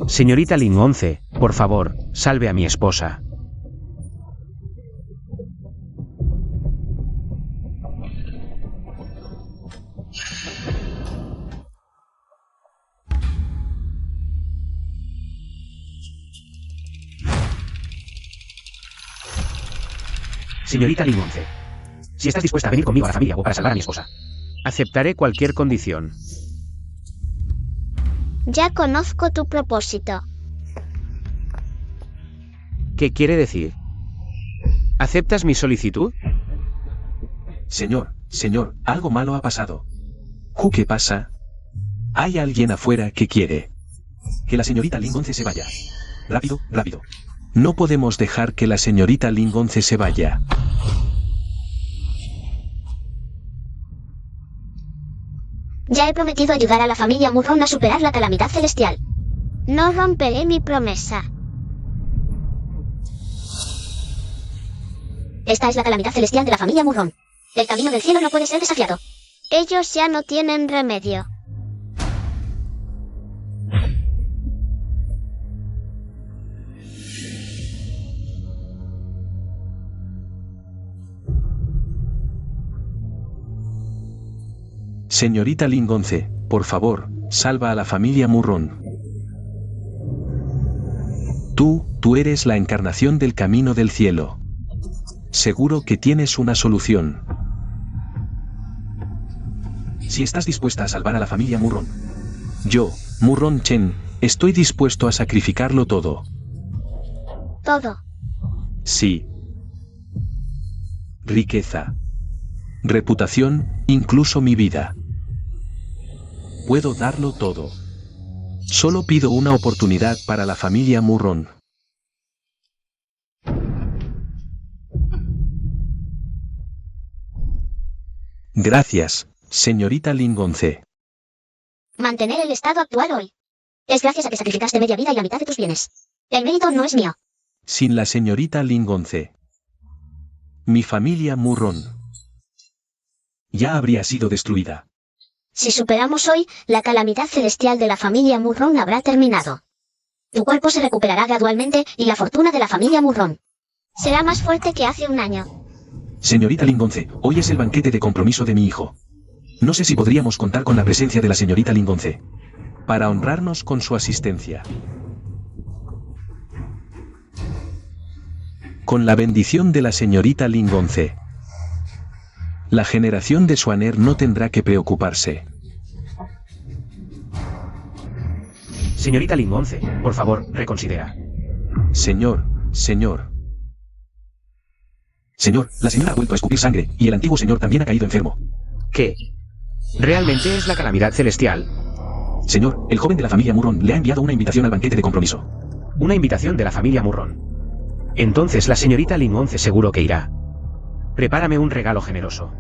Señorita Ling 11, por favor, salve a mi esposa. Señorita Ling 11. Si estás dispuesta a venir conmigo a la familia o para salvar a mi esposa. Aceptaré cualquier condición. Ya conozco tu propósito. ¿Qué quiere decir? ¿Aceptas mi solicitud? Señor, algo malo ha pasado. ¿Qué pasa? Hay alguien afuera que quiere que la señorita Ling 11 se vaya. Rápido, rápido. No podemos dejar que la señorita Ling 11 se vaya. Ya he prometido ayudar a la familia Murron a superar la calamidad celestial. No romperé mi promesa. Esta es la calamidad celestial de la familia Murron. El camino del cielo no puede ser desafiado. Ellos ya no tienen remedio. Señorita Ling 11, por favor, salva a la familia Murron. Tú eres la encarnación del camino del cielo. Seguro que tienes una solución. Si estás dispuesta a salvar a la familia Murron. Yo, Murron Chen, estoy dispuesto a sacrificarlo todo. Todo. Sí. Riqueza. Reputación, incluso mi vida. Puedo darlo todo. Solo pido una oportunidad para la familia Murron. Gracias, señorita Ling 11. Mantener el estado actual hoy. Es gracias a que sacrificaste media vida y la mitad de tus bienes. El mérito no es mío. Sin la señorita Ling 11, mi familia Murron ya habría sido destruida. Si superamos hoy, la calamidad celestial de la familia Murron habrá terminado. Tu cuerpo se recuperará gradualmente y la fortuna de la familia Murron será más fuerte que hace un año. Señorita Ling 11, hoy es el banquete de compromiso de mi hijo. No sé si podríamos contar con la presencia de la señorita Ling 11 para honrarnos con su asistencia. Con la bendición de la señorita Ling 11, la generación de Swaner no tendrá que preocuparse. Señorita Ling 11, por favor, reconsidera. Señor, la señora ha vuelto a escupir sangre, y el antiguo señor también ha caído enfermo. ¿Qué? ¿Realmente es la calamidad celestial? Señor, el joven de la familia Murron le ha enviado una invitación al banquete de compromiso. Una invitación de la familia Murron. Entonces la señorita Ling 11 seguro que irá. Prepárame un regalo generoso.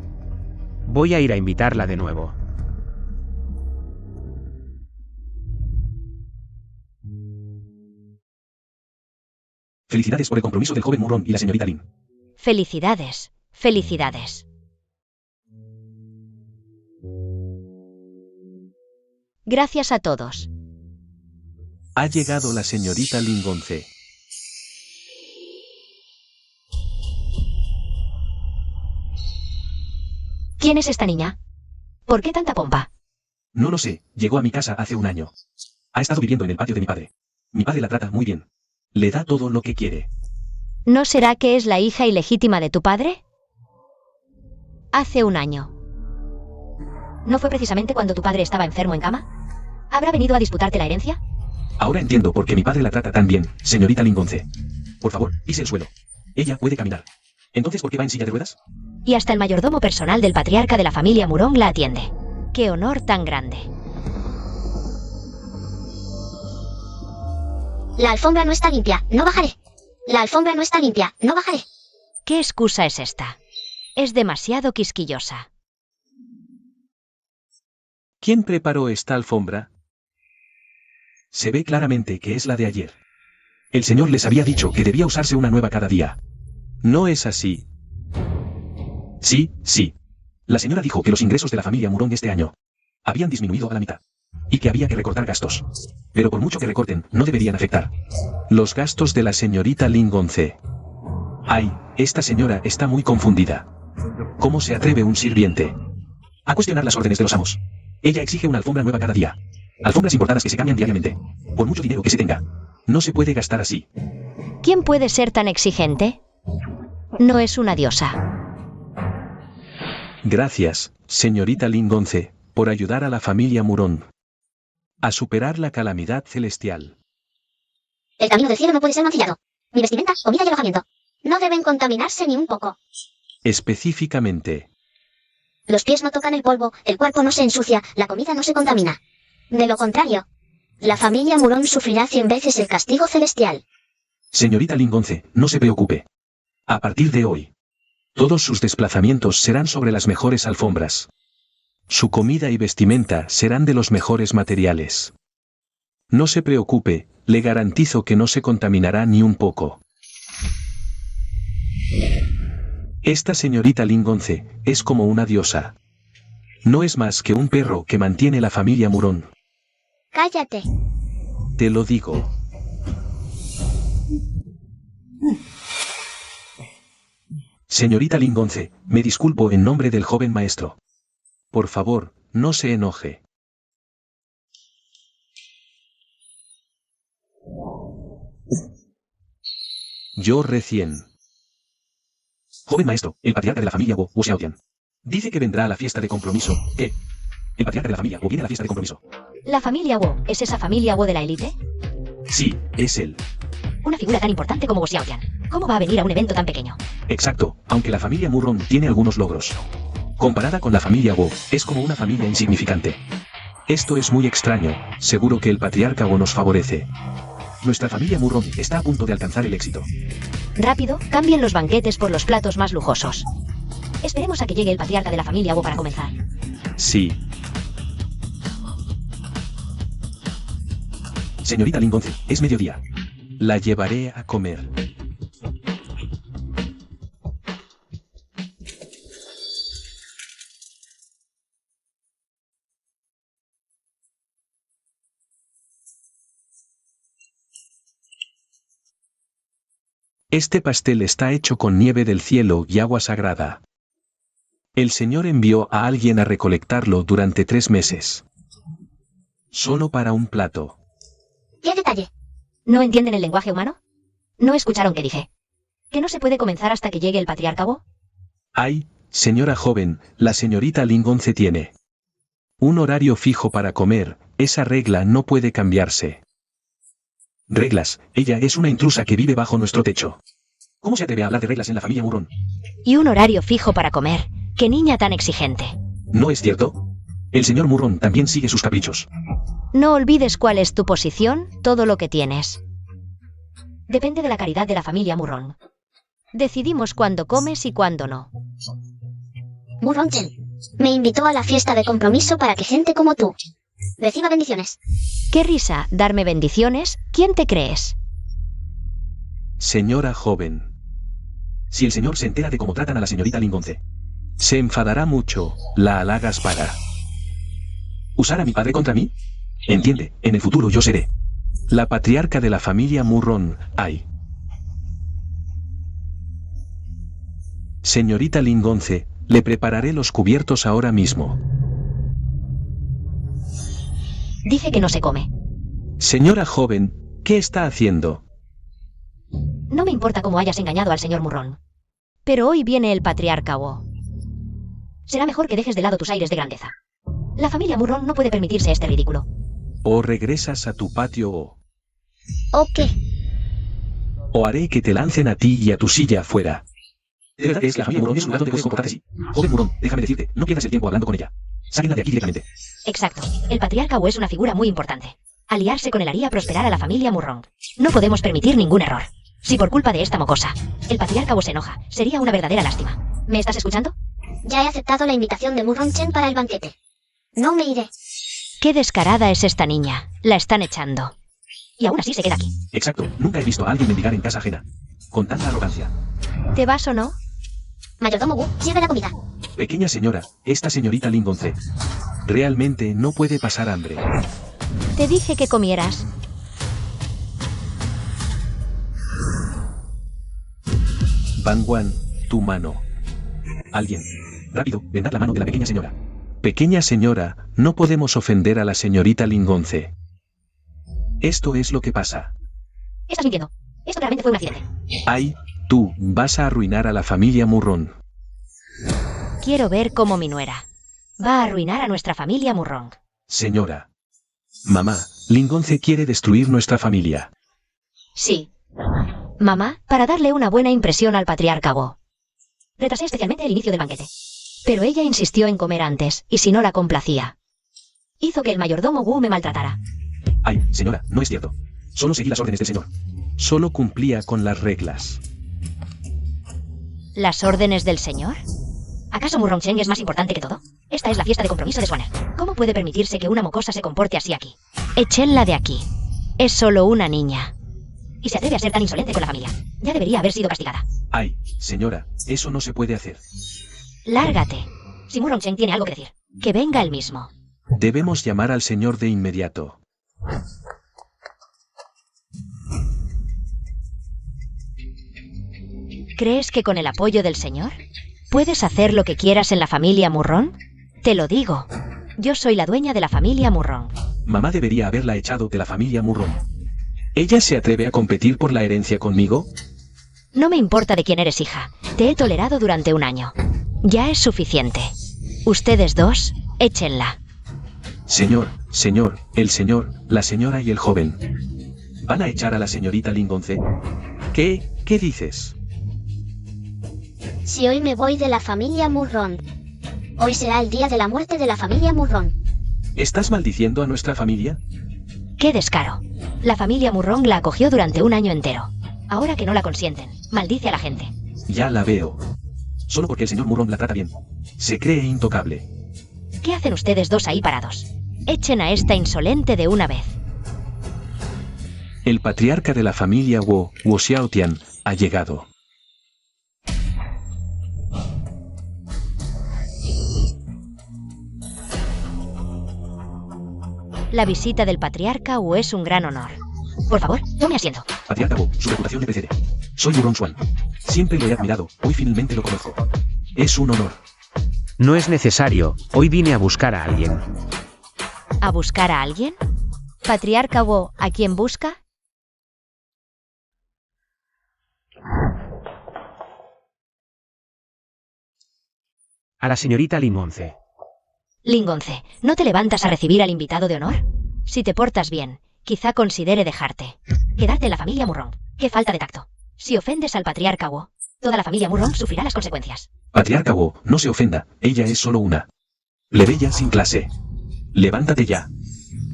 Voy a ir a invitarla de nuevo. Felicidades por el compromiso del joven Murron y la señorita Ling. Felicidades, felicidades. Gracias a todos. Ha llegado la señorita Ling 11. ¿Quién es esta niña? ¿Por qué tanta pompa? No lo sé, llegó a mi casa hace un año. Ha estado viviendo en el patio de mi padre. Mi padre la trata muy bien. Le da todo lo que quiere. ¿No será que es la hija ilegítima de tu padre? Hace un año. ¿No fue precisamente cuando tu padre estaba enfermo en cama? ¿Habrá venido a disputarte la herencia? Ahora entiendo por qué mi padre la trata tan bien, señorita Ling 11. Por favor, pise el suelo. Ella puede caminar. ¿Entonces por qué va en silla de ruedas? Y hasta el mayordomo personal del patriarca de la familia Murron la atiende. ¡Qué honor tan grande! La alfombra no está limpia, no bajaré. La alfombra no está limpia, no bajaré. ¿Qué excusa es esta? Es demasiado quisquillosa. ¿Quién preparó esta alfombra? Se ve claramente que es la de ayer. El señor les había dicho que debía usarse una nueva cada día. No es así. Sí. La señora dijo que los ingresos de la familia Murron este año habían disminuido a la mitad. y que había que recortar gastos. Pero por mucho que recorten, no deberían afectar los gastos de la señorita Ling 11. Ay, esta señora está muy confundida. ¿Cómo se atreve un sirviente a cuestionar las órdenes de los amos? Ella exige una alfombra nueva cada día. Alfombras importadas que se cambian diariamente. Por mucho dinero que se tenga, no se puede gastar así. ¿Quién puede ser tan exigente? No es una diosa. Gracias, señorita Ling 11, por ayudar a la familia Murón a superar la calamidad celestial. El camino del cielo no puede ser mancillado. Mi vestimenta, comida y alojamiento. No deben contaminarse ni un poco. Específicamente, Los pies no tocan el polvo, el cuerpo no se ensucia, la comida no se contamina. De lo contrario, la familia Murón sufrirá 100 veces el castigo celestial. señorita Ling 11, no se preocupe. A partir de hoy, todos sus desplazamientos serán sobre las mejores alfombras. Su comida y vestimenta serán de los mejores materiales. No se preocupe, le garantizo que no se contaminará ni un poco. Esta señorita Ling 11 es como una diosa. No es más que un perro que mantiene la familia Murón. Cállate. Te lo digo. Señorita Ling 11, me disculpo en nombre del joven maestro. Por favor, no se enoje. Yo recién. Joven maestro, el patriarca de la familia Wu Xiaotian. Dice que vendrá a la fiesta de compromiso. ¿Qué? El patriarca de la familia Wu viene a la fiesta de compromiso. ¿La familia Wu es esa familia Wu de la élite? Sí, es él. Una figura tan importante como Wu Xiaotian. ¿Cómo va a venir a un evento tan pequeño? Exacto, aunque la familia Murron tiene algunos logros. Comparada con la familia Wu, es como una familia insignificante. Esto es muy extraño, seguro que el patriarca Wu nos favorece. Nuestra familia Murron está a punto de alcanzar el éxito. Rápido, cambien los banquetes por los platos más lujosos. Esperemos a que llegue el patriarca de la familia Wu para comenzar. Sí. Señorita Ling 11, es mediodía. La llevaré a comer. Este pastel está hecho con nieve del cielo y agua sagrada. El Señor envió a alguien a recolectarlo durante 3 meses. Solo para un plato. ¿Qué detalle? ¿No entienden el lenguaje humano? ¿No escucharon qué dije? ¿Que no se puede comenzar hasta que llegue el patriarca Wu? Ay, señora joven, la señorita Ling 11 tiene un horario fijo para comer, esa regla no puede cambiarse. Reglas, ella es una intrusa que vive bajo nuestro techo. ¿Cómo se atreve a hablar de reglas en la familia Murón? Y un horario fijo para comer. ¡Qué niña tan exigente! ¿No es cierto? El señor Murón también sigue sus caprichos. No olvides cuál es tu posición, todo lo que tienes. Depende de la caridad de la familia Murron. Decidimos cuándo comes y cuándo no. Murron-chen me invitó a la fiesta de compromiso para que gente como tú reciba bendiciones. ¡Qué risa! ¿Darme bendiciones? ¿Quién te crees? Señora joven. Si el señor se entera de cómo tratan a la señorita Ling 11, se enfadará mucho, la halagas para usar a mi padre contra mí. Entiende, en el futuro yo seré la patriarca de la familia Murron. Ay. Señorita Ling 11, le prepararé los cubiertos ahora mismo. Dije que no se come. Señora joven, ¿qué está haciendo? No me importa cómo hayas engañado al señor Murron. Pero hoy viene el patriarca Wu. Será mejor que dejes de lado tus aires de grandeza. La familia Murron no puede permitirse este ridículo. O regresas a tu patio ¿O qué? o haré que te lancen a ti y a tu silla afuera. De verdad es que la familia Murón es un lugar donde puedes comportarte así. Joven Murón, déjame decirte, no pierdas el tiempo hablando con ella. Sáquenla de aquí directamente. Exacto. El patriarca Wu es una figura muy importante. Aliarse con él haría prosperar a la familia Murron. No podemos permitir ningún error. Si por culpa de esta mocosa, el patriarca Wu se enoja, sería una verdadera lástima. ¿Me estás escuchando? Ya he aceptado la invitación de Murron-chen para el banquete. No me iré. Qué descarada es esta niña. La están echando. Y aún así se queda aquí. Exacto, nunca he visto a alguien mendigar en casa ajena. Con tanta arrogancia. ¿Te vas o no? Mayordomo Wu, sirve la comida. Pequeña señora, esta señorita Ling 11 realmente no puede pasar hambre. Te dije que comieras. Bangwan, tu mano. Alguien. Rápido, vendad la mano de la pequeña señora. Pequeña señora, no podemos ofender a la señorita Ling 11. Esto es lo que pasa. Estás mintiendo. Esto realmente fue un accidente. Ay, tú vas a arruinar a la familia Murrón. Quiero ver cómo mi nuera va a arruinar a nuestra familia Murrón. Señora. Mamá, Ling 11 quiere destruir nuestra familia. Sí. Mamá, para darle una buena impresión al patriarca Wo. Retrasé especialmente el inicio del banquete. Pero ella insistió en comer antes, y si no la complacía. Hizo que el mayordomo Wu me maltratara. Ay, señora, no es cierto. Solo seguí las órdenes del señor. Solo cumplía con las reglas. ¿Las órdenes del señor? ¿Acaso Murrong Cheng es más importante que todo? Esta es la fiesta de compromiso de Swanner. ¿Cómo puede permitirse que una mocosa se comporte así aquí? Échenla de aquí. Es solo una niña. Y se atreve a ser tan insolente con la familia. Ya debería haber sido castigada. Ay, señora, eso no se puede hacer. Lárgate. Si Murrong Cheng tiene algo que decir, que venga él mismo. Debemos llamar al señor de inmediato. ¿Crees que con el apoyo del señor puedes hacer lo que quieras en la familia Murrón? Te lo digo. Yo soy la dueña de la familia Murrón. Mamá debería haberla echado de la familia Murrón. ¿Ella se atreve a competir por la herencia conmigo? No me importa de quién eres hija. Te he tolerado durante un año. Ya es suficiente. Ustedes dos, échenla. Señor, el señor, la señora y el joven. ¿Van a echar a la señorita Ling 11? ¿Qué dices? Si hoy me voy de la familia Murrón. Hoy será el día de la muerte de la familia Murrón. ¿Estás maldiciendo a nuestra familia? ¡Qué descaro! La familia Murrón la acogió durante un año entero. Ahora que no la consienten, maldice a la gente. Ya la veo. Solo porque el señor Murrón la trata bien. Se cree intocable. ¿Qué hacen ustedes dos ahí parados? Echen a esta insolente de una vez. El patriarca de la familia Wo Xiaotian, ha llegado. La visita del patriarca Wu es un gran honor. Por favor, tome asiento. Patriarca Wo, su reputación le precede. Soy Murrón Swan. Siempre lo he admirado, hoy finalmente lo conozco. Es un honor. No es necesario, hoy vine a buscar a alguien. ¿A buscar a alguien? ¿Patriarca Wu, a quién busca? A la señorita Ling 11. Ling 11, ¿no te levantas a recibir al invitado de honor? Si te portas bien, quizá considere dejarte. Quedarte en la familia Murrón. ¡Qué falta de tacto! Si ofendes al patriarca Wu, toda la familia Murrón sufrirá las consecuencias. Patriarca Wo, no se ofenda, ella es solo una plebeya sin clase. Levántate ya.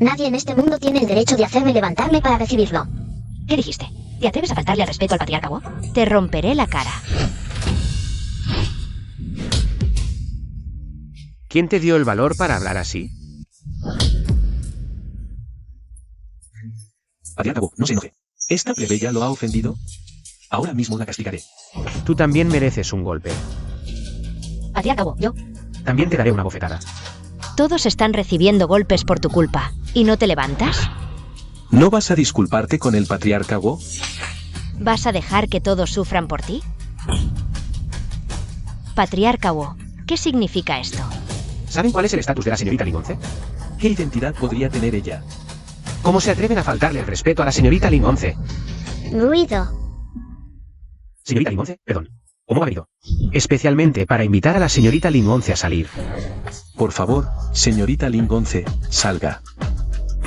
Nadie en este mundo tiene el derecho de hacerme levantarme para recibirlo. ¿Qué dijiste? ¿Te atreves a faltarle al respeto al patriarca Wu? Te romperé la cara. ¿Quién te dio el valor para hablar así? Patriarca Wo, no se enoje. ¿Esta plebeya lo ha ofendido? Ahora mismo la castigaré. Tú también mereces un golpe. Patriarca Wu, yo. También te daré una bofetada. Todos están recibiendo golpes por tu culpa. ¿Y no te levantas? ¿No vas a disculparte con el patriarca Wo? ¿Vas a dejar que todos sufran por ti? Patriarca Wu, ¿qué significa esto? ¿Saben cuál es el estatus de la señorita Ling 11? ¿Qué identidad podría tener ella? ¿Cómo se atreven a faltarle el respeto a la señorita Ling 11? Ruido. Señorita Ling 11, perdón. ¿Cómo ha venido? Especialmente para invitar a la señorita Ling 11 a salir. Por favor, señorita Ling 11, salga.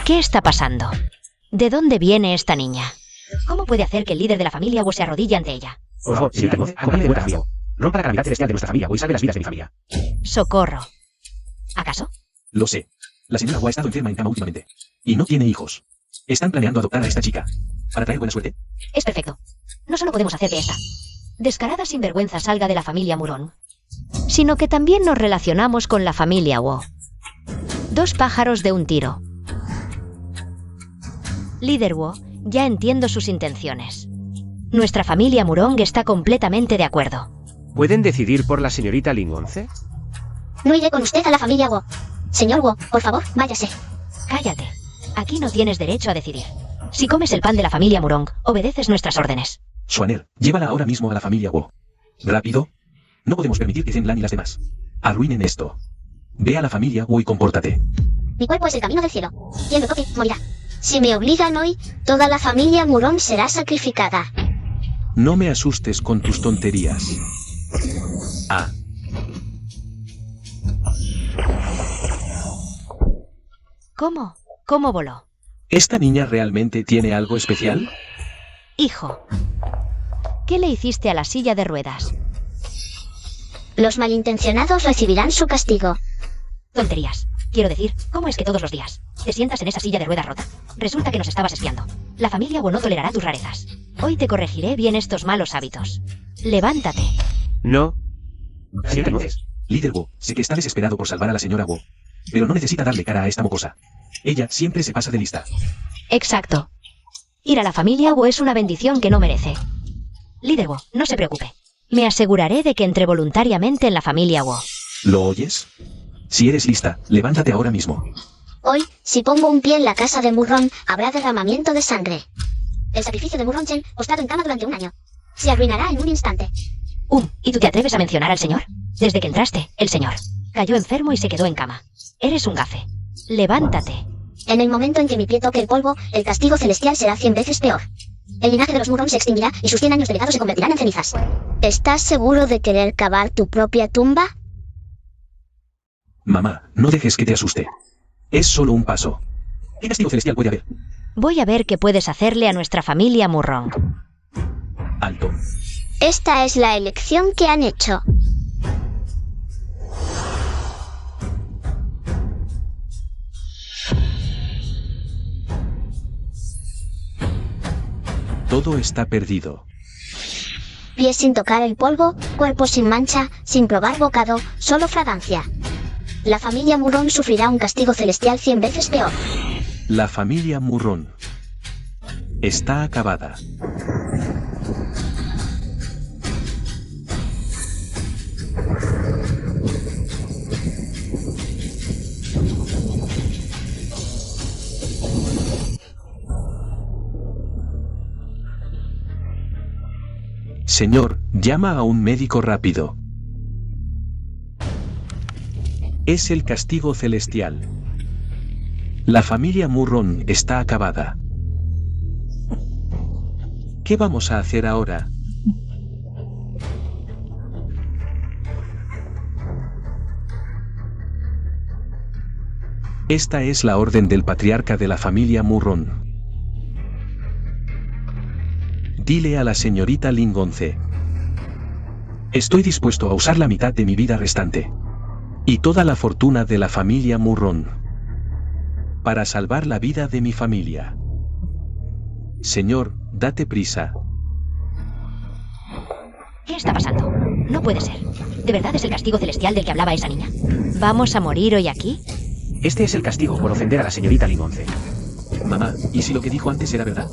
¿Qué está pasando? ¿De dónde viene esta niña? ¿Cómo puede hacer que el líder de la familia Wu se arrodille ante ella? Por favor, señorita Ling 11, acompáñame de vuelta a mi familia. Rompa la calamidad celestial de nuestra familia Wu y salve las vidas de mi familia. ¡Socorro! ¿Acaso? Lo sé. La señora Wu ha estado enferma en cama últimamente. Y no tiene hijos. ¿Están planeando adoptar a esta chica para traer buena suerte? Es perfecto. No solo podemos hacer que esta descarada sinvergüenza salga de la familia Murrón, sino que también nos relacionamos con la familia Wu. Dos pájaros de un tiro. Líder Wu, ya entiendo sus intenciones. Nuestra familia Murrón está completamente de acuerdo. ¿Pueden decidir por la señorita Ling 11? No iré con usted a la familia Wu. Señor Wu, por favor, váyase. Cállate. Aquí no tienes derecho a decidir. Si comes el pan de la familia Murong, obedeces nuestras órdenes. Xuaner, llévala ahora mismo a la familia Wu. ¡Rápido! No podemos permitir que Zenlan y las demás arruinen esto. Ve a la familia Wu y compórtate. Mi cuerpo es el camino del cielo. Quien lo toque, morirá. Si me obligan hoy, toda la familia Murong será sacrificada. No me asustes con tus tonterías. Ah. ¿Cómo? ¿Cómo voló? ¿Esta niña realmente tiene algo especial? Hijo, ¿qué le hiciste a la silla de ruedas? Los malintencionados recibirán su castigo. Tonterías. Quiero decir, ¿cómo es que todos los días te sientas en esa silla de ruedas rota? Resulta que nos estabas espiando. La familia Wu no tolerará tus rarezas. Hoy te corregiré bien estos malos hábitos. Levántate. No. Señorita Limón. Líder Wu, sé que está desesperado por salvar a la señora Wu. Pero no necesita darle cara a esta mocosa. Ella siempre se pasa de lista. Exacto. Ir a la familia Wu es una bendición que no merece. Líder Wu, no se preocupe. Me aseguraré de que entre voluntariamente en la familia Wu. ¿Lo oyes? Si eres lista, levántate ahora mismo. Hoy, si pongo un pie en la casa de Murron, habrá derramamiento de sangre. El sacrificio de Murron Chen, postrado en cama durante un año, se arruinará en un instante. ¿Y tú te atreves a mencionar al señor? Desde que entraste, el señor cayó enfermo y se quedó en cama. Eres un gafe. Levántate. En el momento en que mi pie toque el polvo, el castigo celestial será 100 veces peor. El linaje de los Murron se extinguirá y sus 100 años de legado se convertirán en cenizas. ¿Estás seguro de querer cavar tu propia tumba? Mamá, no dejes que te asuste. Es solo un paso. ¿Qué castigo celestial puede haber? Voy a ver qué puedes hacerle a nuestra familia Murron. Alto. Esta es la elección que han hecho. Todo está perdido. Pies sin tocar el polvo, cuerpo sin mancha, sin probar bocado, solo fragancia. La familia Murron sufrirá un castigo celestial 100 veces peor. La familia Murron está acabada. Señor, llama a un médico rápido. Es el castigo celestial. La familia Murron está acabada. ¿Qué vamos a hacer ahora? Esta es la orden del patriarca de la familia Murron. Dile a la señorita Lingonce. Estoy dispuesto a usar la mitad de mi vida restante y toda la fortuna de la familia Murron para salvar la vida de mi familia. Señor, date prisa. ¿Qué está pasando? No puede ser. ¿De verdad es el castigo celestial del que hablaba esa niña? ¿Vamos a morir hoy aquí? Este es el castigo por ofender a la señorita Limonce. Mamá, ¿y si lo que dijo antes era verdad?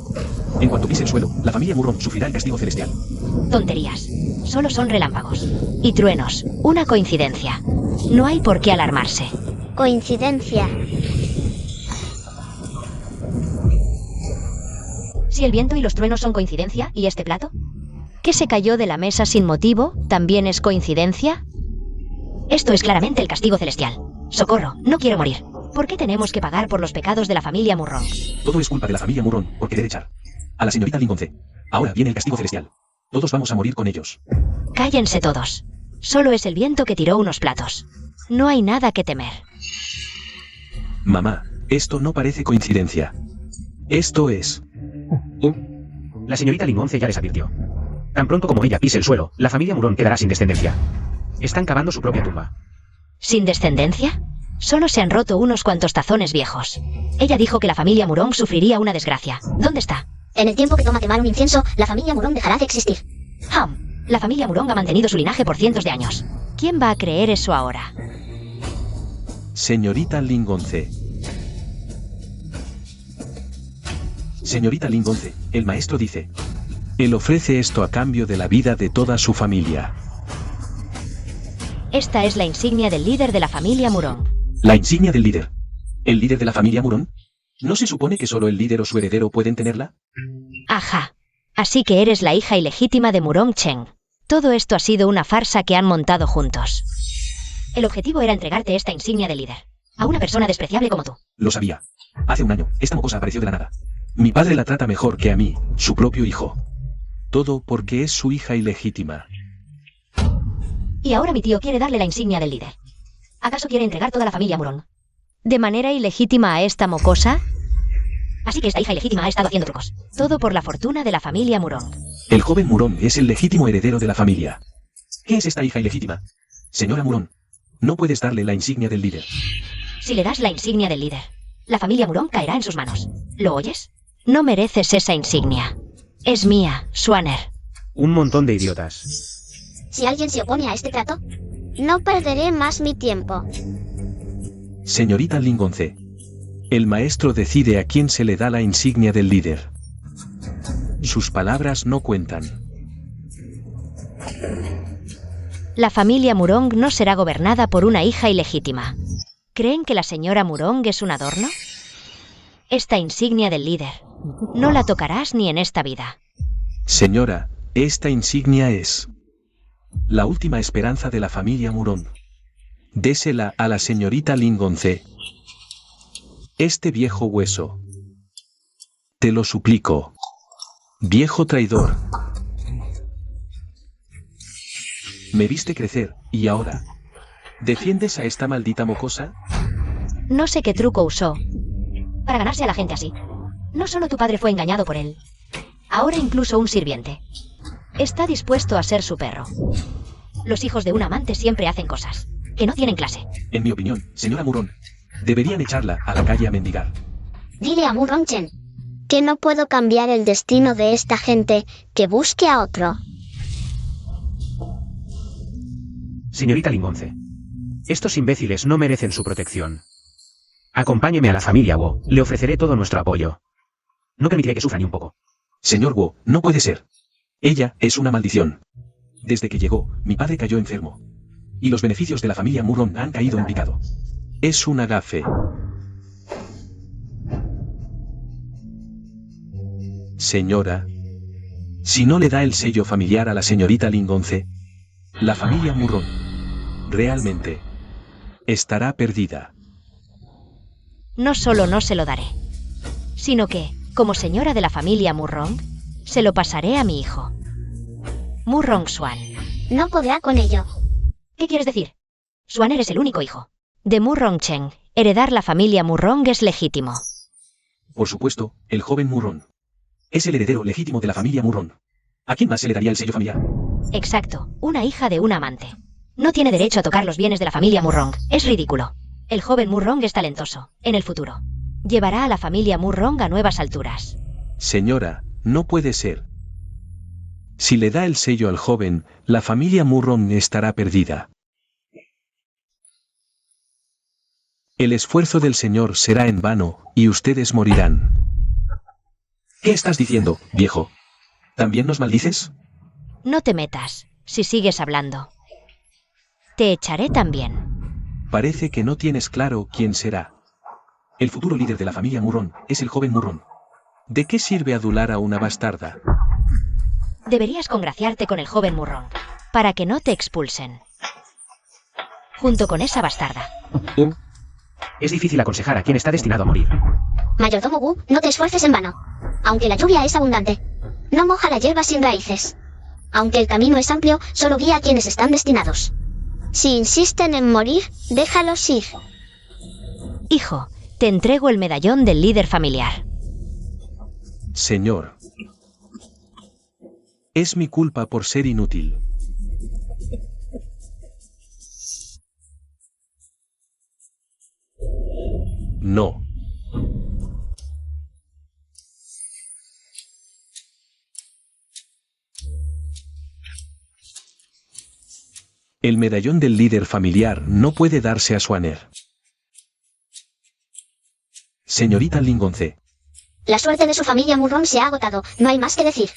En cuanto pise el suelo, la familia Murron sufrirá el castigo celestial. Tonterías. Solo son relámpagos. Y truenos. Una coincidencia. No hay por qué alarmarse. Coincidencia. Si el viento y los truenos son coincidencia, ¿y este plato? ¿Qué se cayó de la mesa sin motivo? ¿También es coincidencia? Esto es claramente el castigo celestial. Socorro, no quiero morir. ¿Por qué tenemos que pagar por los pecados de la familia Murron? Todo es culpa de la familia Murron por querer echar a la señorita Lingonce. Ahora viene el castigo celestial. Todos vamos a morir con ellos. Cállense todos. Solo es el viento que tiró unos platos. No hay nada que temer. Mamá, esto no parece coincidencia. Esto es... La señorita Limonce ya les advirtió. Tan pronto como ella pise el suelo, la familia Murron quedará sin descendencia. Están cavando su propia tumba. ¿Sin descendencia? Solo se han roto unos cuantos tazones viejos. Ella dijo que la familia Murron sufriría una desgracia. ¿Dónde está? En el tiempo que toma quemar un incienso, la familia Murron dejará de existir. La familia Murron ha mantenido su linaje por cientos de años. ¿Quién va a creer eso ahora? Señorita Lingonce. Señorita Lingonce, el maestro dice. Él ofrece esto a cambio de la vida de toda su familia. Esta es la insignia del líder de la familia Murón. La insignia del líder. ¿El líder de la familia Murón? ¿No se supone que solo el líder o su heredero pueden tenerla? Ajá. Así que eres la hija ilegítima de Murong Cheng. Todo esto ha sido una farsa que han montado juntos. El objetivo era entregarte esta insignia de líder. A una persona despreciable como tú. Lo sabía. Hace un año, esta mocosa apareció de la nada. Mi padre la trata mejor que a mí, su propio hijo. Todo porque es su hija ilegítima. Y ahora mi tío quiere darle la insignia del líder. ¿Acaso quiere entregar toda la familia Murón? ¿De manera ilegítima a esta mocosa? Así que esta hija ilegítima ha estado haciendo trucos. Todo por la fortuna de la familia Murón. El joven Murón es el legítimo heredero de la familia. ¿Qué es esta hija ilegítima? Señora Murón, no puedes darle la insignia del líder. Si le das la insignia del líder, la familia Murón caerá en sus manos. ¿Lo oyes? No mereces esa insignia. Es mía, Swanner. Un montón de idiotas. Si alguien se opone a este trato, no perderé más mi tiempo. Señorita Lingonce, el maestro decide a quién se le da la insignia del líder. Sus palabras no cuentan. La familia Murong no será gobernada por una hija ilegítima. ¿Creen que la señora Murong es un adorno? Esta insignia del líder, no la tocarás ni en esta vida. Señora, esta insignia es la última esperanza de la familia Murón. Désela a la señorita Lingonce. Este viejo hueso. Te lo suplico. Viejo traidor. Me viste crecer, y ahora, ¿defiendes a esta maldita mocosa? No sé qué truco usó para ganarse a la gente así. No solo tu padre fue engañado por él, ahora incluso un sirviente. Está dispuesto a ser su perro. Los hijos de un amante siempre hacen cosas que no tienen clase. En mi opinión, señora Murón, deberían echarla a la calle a mendigar. Dile a Murong Chen que no puedo cambiar el destino de esta gente, que busque a otro. Señorita Lingonce, estos imbéciles no merecen su protección. Acompáñeme a la familia Wu, le ofreceré todo nuestro apoyo. No permitiré que sufra ni un poco. Señor Wu, no puede ser. Ella es una maldición. Desde que llegó, mi padre cayó enfermo. Y los beneficios de la familia Murón han caído en picado. Es un agafe. Señora, si no le da el sello familiar a la señorita Lingonce, la familia Murón realmente estará perdida. No solo no se lo daré, sino que, como señora de la familia Murong, se lo pasaré a mi hijo, Murong Swan. No podrá con ello. ¿Qué quieres decir? Swanner es el único hijo de Murong Cheng. Heredar la familia Murong es legítimo. Por supuesto, el joven Murón es el heredero legítimo de la familia Murón. ¿A quién más se le daría el sello familiar? Exacto, una hija de un amante. No tiene derecho a tocar los bienes de la familia Murong. Es ridículo. El joven Murong es talentoso. En el futuro, llevará a la familia Murong a nuevas alturas. Señora, no puede ser. Si le da el sello al joven, la familia Murón estará perdida. El esfuerzo del Señor será en vano, y ustedes morirán. ¿Qué estás diciendo, viejo? ¿También nos maldices? No te metas, si sigues hablando. Te echaré también. Parece que no tienes claro quién será. El futuro líder de la familia Murón es el joven Murón. ¿De qué sirve adular a una bastarda? Deberías congraciarte con el joven Murong, para que no te expulsen. Junto con esa bastarda. Es difícil aconsejar a quien está destinado a morir. Mayordomo Wu, no te esfuerces en vano. Aunque la lluvia es abundante, no moja la hierba sin raíces. Aunque el camino es amplio, solo guía a quienes están destinados. Si insisten en morir, déjalos ir. Hijo, te entrego el medallón del líder familiar. Señor, es mi culpa por ser inútil. No. El medallón del líder familiar no puede darse a Swanner. Señorita Lingonce. La suerte de su familia Murong se ha agotado, no hay más que decir.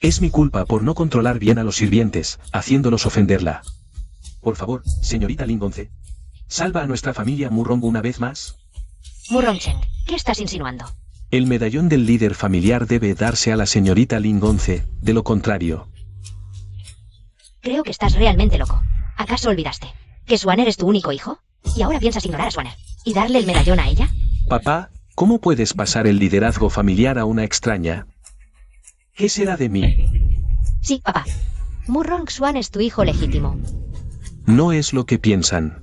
Es mi culpa por no controlar bien a los sirvientes, haciéndolos ofenderla. Por favor, señorita Lingonce. Salva a nuestra familia Murrong una vez más. Murrongcheng, ¿qué estás insinuando? El medallón del líder familiar debe darse a la señorita Lingonce, de lo contrario. Creo que estás realmente loco. ¿Acaso olvidaste que Swanner es tu único hijo? ¿Y ahora piensas ignorar a Swanner y darle el medallón a ella? Papá, ¿cómo puedes pasar el liderazgo familiar a una extraña? ¿Qué será de mí? Sí, papá. Murrong Swan es tu hijo legítimo. No es lo que piensan.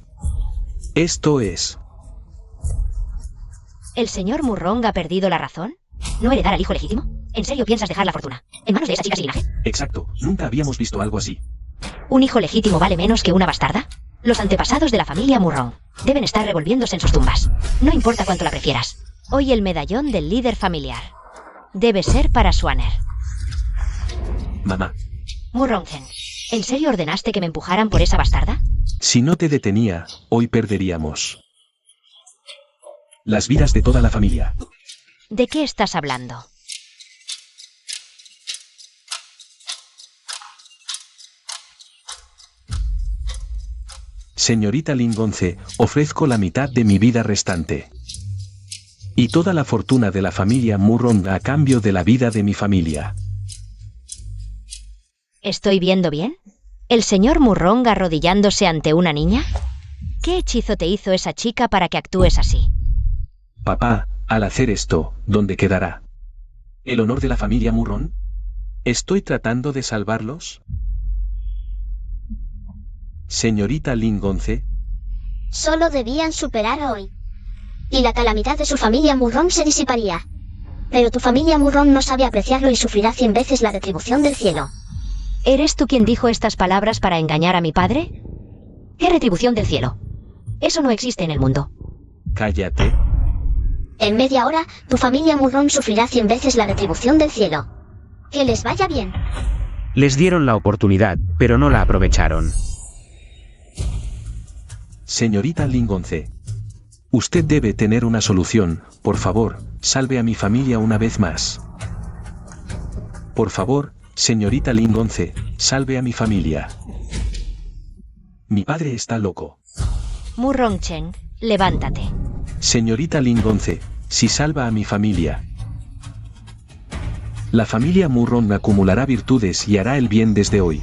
Esto es... ¿El señor Murrong ha perdido la razón? ¿No heredar al hijo legítimo? ¿En serio piensas dejar la fortuna en manos de esa chica sin linaje? Exacto, nunca habíamos visto algo así. ¿Un hijo legítimo vale menos que una bastarda? Los antepasados de la familia Murrong deben estar revolviéndose en sus tumbas. No importa cuánto la prefieras. Hoy el medallón del líder familiar debe ser para Swanner. Mamá, Murrongchen, ¿en serio ordenaste que me empujaran por esa bastarda? si no te detenía, hoy perderíamos las vidas de toda la familia. ¿De qué estás hablando? Señorita Lingonce, ofrezco la mitad de mi vida restante. Y toda la fortuna de la familia Murrong a cambio de la vida de mi familia. ¿Estoy viendo bien? ¿El señor Murrong arrodillándose ante una niña? ¿Qué hechizo te hizo esa chica para que actúes así? Papá, al hacer esto, ¿dónde quedará el honor de la familia Murrong? ¿Estoy tratando de salvarlos? Señorita Lingonce, Solo debían superar hoy. Y la calamidad de su familia Murrong se disiparía. Pero tu familia Murrong no sabe apreciarlo y sufrirá 100 veces la retribución del cielo. ¿Eres tú quien dijo estas palabras para engañar a mi padre? ¿Qué retribución del cielo? Eso no existe en el mundo. cállate. En media hora, tu familia Murrong sufrirá 100 veces la retribución del cielo. Que les vaya bien. Les dieron la oportunidad, pero no la aprovecharon. Señorita Lingonce, usted debe tener una solución. Por favor, salve a mi familia una vez más. Por favor, señorita Lingonce, salve a mi familia. Mi padre está loco. Murrongchen, levántate. Señorita Lingonce, si salva a mi familia, la familia Murrong acumulará virtudes y hará el bien desde hoy.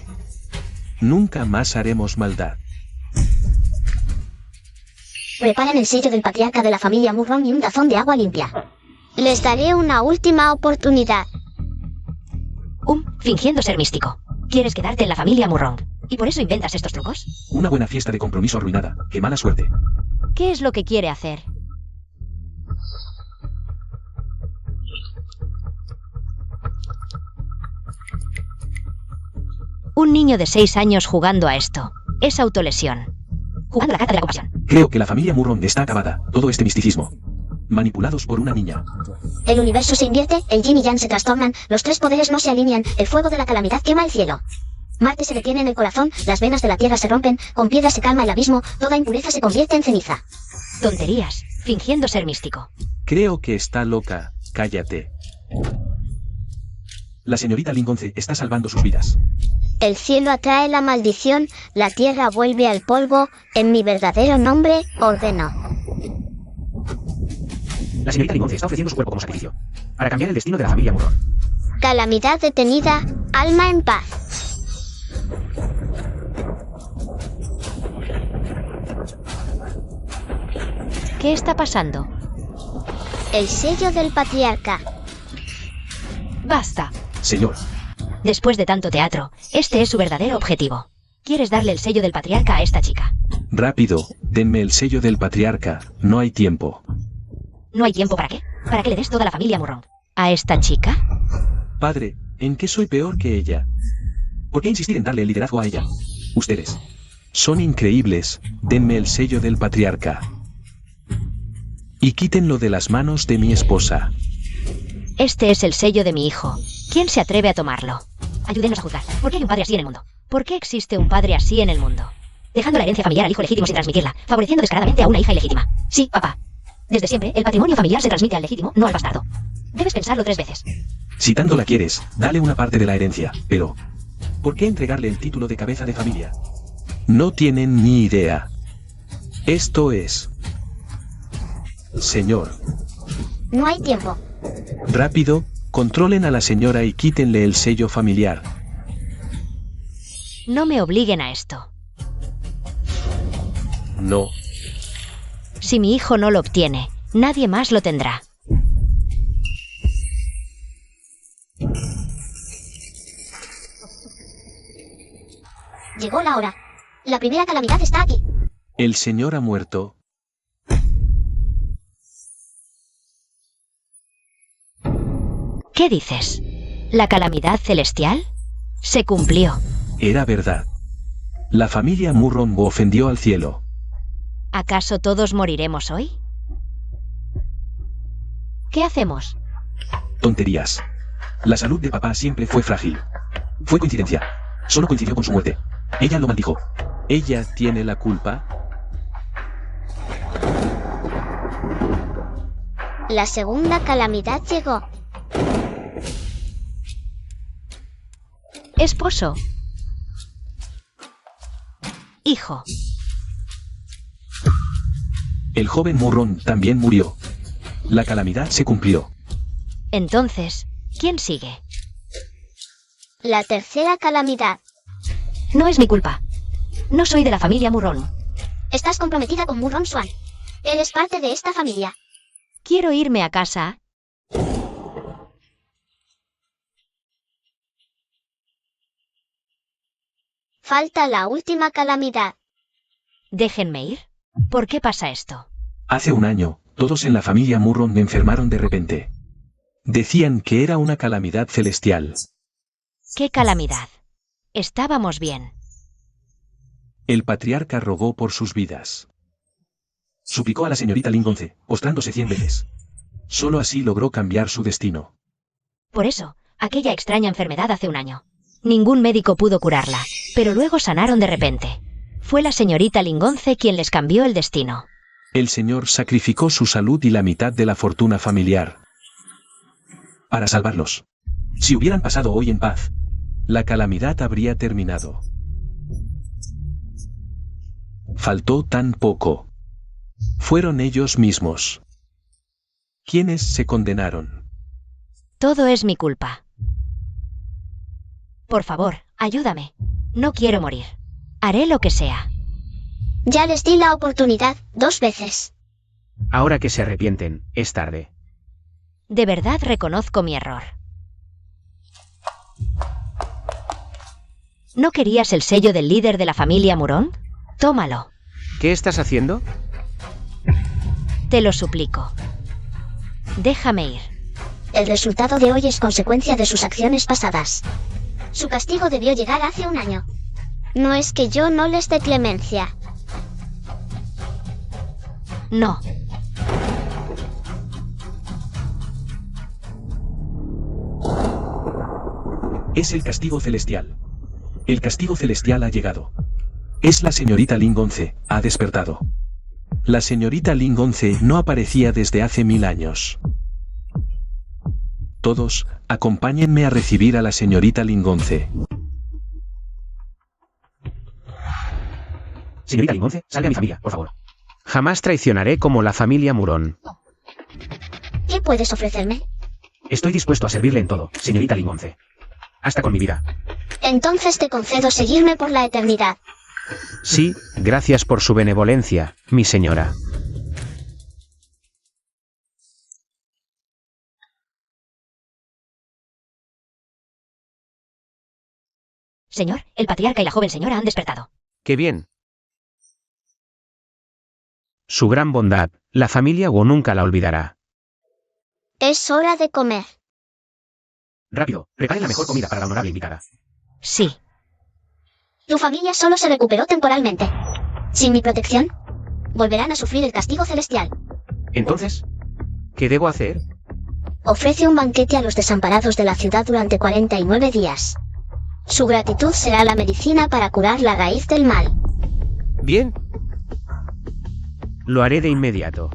Nunca más haremos maldad. Preparen el sello del patriarca de la familia Murrong y un tazón de agua limpia. Les daré una última oportunidad. Fingiendo ser místico. ¿Quieres quedarte en la familia Murrong? ¿Y por eso inventas estos trucos? Una buena fiesta de compromiso arruinada. ¡Qué mala suerte! ¿Qué es lo que quiere hacer? Un niño de 6 años jugando a esto. Es autolesión. Jugando la carta de la compasión. Creo que la familia Murrong está acabada. Todo este misticismo. Manipulados por una niña. El universo se invierte, el yin y yang se trastornan, los tres poderes no se alinean, el fuego de la calamidad quema el cielo. Marte se detiene en el corazón, las venas de la tierra se rompen, con piedra se calma el abismo, toda impureza se convierte en ceniza. Tonterías. Fingiendo ser místico. Creo que está loca. Cállate. La señorita Lingonce está salvando sus vidas. El cielo atrae la maldición, la tierra vuelve al polvo, en mi verdadero nombre, ordeno. La señorita Lingonce está ofreciendo su cuerpo como sacrificio para cambiar el destino de la familia Murrong. Calamidad detenida, alma en paz. ¿Qué está pasando? El sello del patriarca. Basta. Señor, Después de tanto teatro, este es su verdadero objetivo. ¿Quieres darle el sello del patriarca a esta chica? rápido, denme el sello del patriarca. No hay tiempo. ¿No hay tiempo para qué? ¿Para que le des toda la familia Murrong? ¿A esta chica? Padre, ¿en qué soy peor que ella? ¿Por qué insistir en darle el liderazgo a ella? Ustedes son increíbles. Denme el sello del patriarca. Y quítenlo de las manos de mi esposa. Este es el sello de mi hijo. ¿Quién se atreve a tomarlo? Ayúdenos a juzgar. ¿Por qué hay un padre así en el mundo? ¿Por qué existe un padre así en el mundo? Dejando la herencia familiar al hijo legítimo sin transmitirla, favoreciendo descaradamente a una hija ilegítima. Sí, papá. Desde siempre, el patrimonio familiar se transmite al legítimo, no al bastardo. Debes pensarlo 3 veces. Si tanto la quieres, dale una parte de la herencia. Pero, ¿por qué entregarle el título de cabeza de familia? No tienen ni idea. Esto es... Señor. No hay tiempo. Rápido, controlen a la señora y quítenle el sello familiar. No me obliguen a esto. No. Si mi hijo no lo obtiene, nadie más lo tendrá. Llegó la hora. La primera calamidad está aquí. El señor ha muerto. ¿Qué dices? ¿La calamidad celestial? Se cumplió. Era verdad. La familia Murron ofendió al cielo. ¿Acaso todos moriremos hoy? ¿Qué hacemos? Tonterías. La salud de papá siempre fue frágil. Fue coincidencia. Solo coincidió con su muerte. Ella lo maldijo. ¿Ella tiene la culpa? La segunda calamidad llegó. Esposo. Hijo. El joven Murron también murió. La calamidad se cumplió. Entonces, ¿quién sigue? La tercera calamidad. No es mi culpa. No soy de la familia Murron. Estás comprometida con Murron Swan. Eres parte de esta familia. Quiero irme a casa. Falta la última calamidad. Déjenme ir. ¿Por qué pasa esto? Hace un año, todos en la familia Murron enfermaron de repente. Decían que era una calamidad celestial. ¡Qué calamidad! Estábamos bien. El patriarca rogó por sus vidas. Suplicó a la señorita Lingonce, postrándose 100 veces. Solo así logró cambiar su destino. Por eso, aquella extraña enfermedad hace un año. Ningún médico pudo curarla, pero luego sanaron de repente. Fue la señorita Lingonce quien les cambió el destino. El señor sacrificó su salud y la mitad de la fortuna familiar para salvarlos. Si hubieran pasado hoy en paz, la calamidad habría terminado. Faltó tan poco. Fueron ellos mismos quienes se condenaron. Todo es mi culpa. Por favor, ayúdame. No quiero morir. Haré lo que sea. Ya les di la oportunidad 2 veces. Ahora que se arrepienten, es tarde. De verdad reconozco mi error. ¿No querías el sello del líder de la familia Murron? Tómalo. ¿Qué estás haciendo? Te lo suplico. Déjame ir. El resultado de hoy es consecuencia de sus acciones pasadas. Su castigo debió llegar hace un año. No es que yo no les dé clemencia. No. Es el castigo celestial. El castigo celestial ha llegado. Es la señorita Lingonce, ha despertado. La señorita Lingonce no aparecía desde hace 1000 años. Todos, acompáñenme a recibir a la señorita Lingonce. Señorita Lingonce, salve a mi familia, por favor. Jamás traicionaré como la familia Murron. ¿Qué puedes ofrecerme? Estoy dispuesto a servirle en todo, señorita Lingonce. Hasta con mi vida. Entonces te concedo seguirme por la eternidad. Sí, gracias por su benevolencia, mi señora. Señor, el patriarca y la joven señora han despertado. ¡Qué bien! Su gran bondad, la familia Wu nunca la olvidará. Es hora de comer. Rápido, preparen la mejor comida para la honorable invitada. Sí. Tu familia solo se recuperó temporalmente. Sin mi protección, volverán a sufrir el castigo celestial. Entonces, ¿qué debo hacer? Ofrece un banquete a los desamparados de la ciudad durante 49 días. Su gratitud será la medicina para curar la raíz del mal. Bien. Lo haré de inmediato.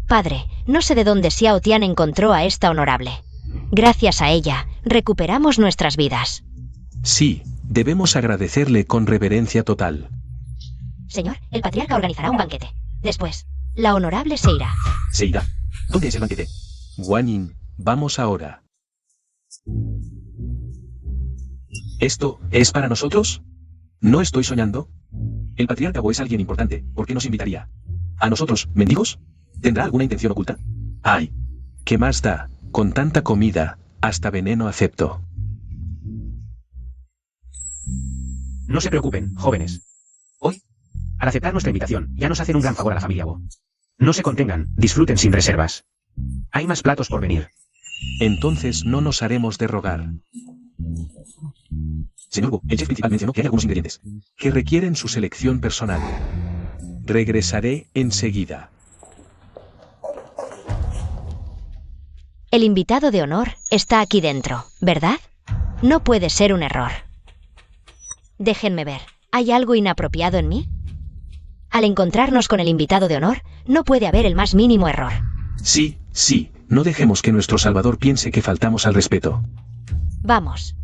Padre, no sé de dónde Xiao Tian encontró a esta honorable. Gracias a ella, recuperamos nuestras vidas. Sí, Debemos agradecerle con reverencia total. Señor, el patriarca organizará un banquete. Después, la honorable se irá. Se irá. ¿Dónde es el banquete? Guanyin, vamos ahora. ¿Esto es para nosotros? ¿No estoy soñando? El patriarca Bo es alguien importante. ¿Por qué nos invitaría? ¿A nosotros, mendigos? ¿Tendrá alguna intención oculta? ¡Ay! ¿Qué más da? Con tanta comida, hasta veneno acepto. No se preocupen, jóvenes. Hoy, al aceptar nuestra invitación, ya nos hacen un gran favor a la familia Bo. No se contengan, disfruten sin reservas. Hay más platos por venir. Entonces no nos haremos de rogar. Señor Bo, el chef principal mencionó que hay algunos ingredientes que requieren su selección personal. Regresaré enseguida. El invitado de honor está aquí dentro, ¿verdad? No puede ser un error. Déjenme ver, ¿hay algo inapropiado en mí? Al encontrarnos con el invitado de honor, no puede haber el más mínimo error. Sí, sí, no dejemos que nuestro Salvador piense que faltamos al respeto. Vamos.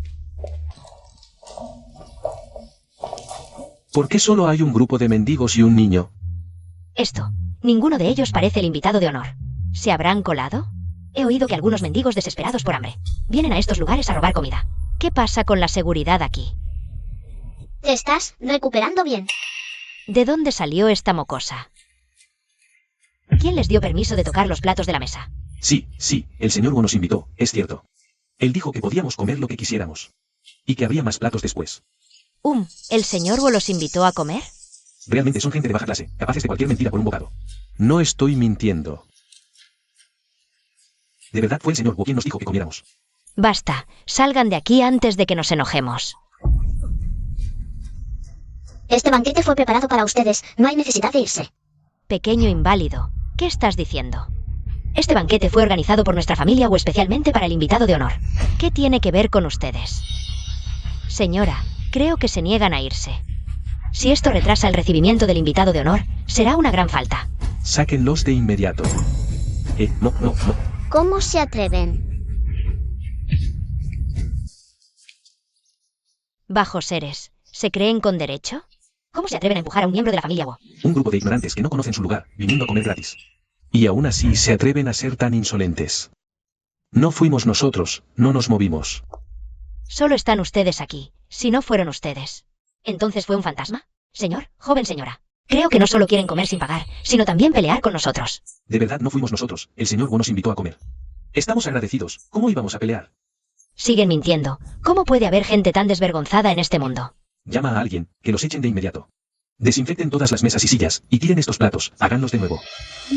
¿Por qué solo hay un grupo de mendigos y un niño? Esto, ninguno de ellos parece el invitado de honor. ¿Se habrán colado? He oído que algunos mendigos desesperados por hambre vienen a estos lugares a robar comida. ¿Qué pasa con la seguridad aquí? ¿Te estás recuperando bien? ¿De dónde salió esta mocosa? ¿Quién les dio permiso de tocar los platos de la mesa? Sí, sí, el señor Bo nos invitó, es cierto. Él dijo que podíamos comer lo que quisiéramos. Y que habría más platos después. ¿El señor Bo los invitó a comer? Realmente son gente de baja clase, capaces de cualquier mentira por un bocado. No estoy mintiendo. De verdad fue el señor Bo quien nos dijo que comiéramos. Basta, salgan de aquí antes de que nos enojemos. Este banquete fue preparado para ustedes, no hay necesidad de irse. Pequeño inválido, ¿qué estás diciendo? Este banquete fue organizado por nuestra familia o especialmente para el invitado de honor. ¿Qué tiene que ver con ustedes? Señora, creo que se niegan a irse. Si esto retrasa el recibimiento del invitado de honor, será una gran falta. Sáquenlos de inmediato. No. ¿Cómo se atreven? Bajos seres, ¿se creen con derecho? ¿Cómo se atreven a empujar a un miembro de la familia Bo? Un grupo de ignorantes que no conocen su lugar, viniendo a comer gratis. Y aún así se atreven a ser tan insolentes. No fuimos nosotros, no nos movimos. Solo están ustedes aquí, si no fueron ustedes. ¿Entonces fue un fantasma? Señor, joven señora. Creo que no solo quieren comer sin pagar, sino también pelear con nosotros. De verdad no fuimos nosotros, el señor Bo nos invitó a comer. Estamos agradecidos, ¿cómo íbamos a pelear? Siguen mintiendo. ¿Cómo puede haber gente tan desvergonzada en este mundo? Llama a alguien, que los echen de inmediato. Desinfecten todas las mesas y sillas, y tiren estos platos, háganlos de nuevo.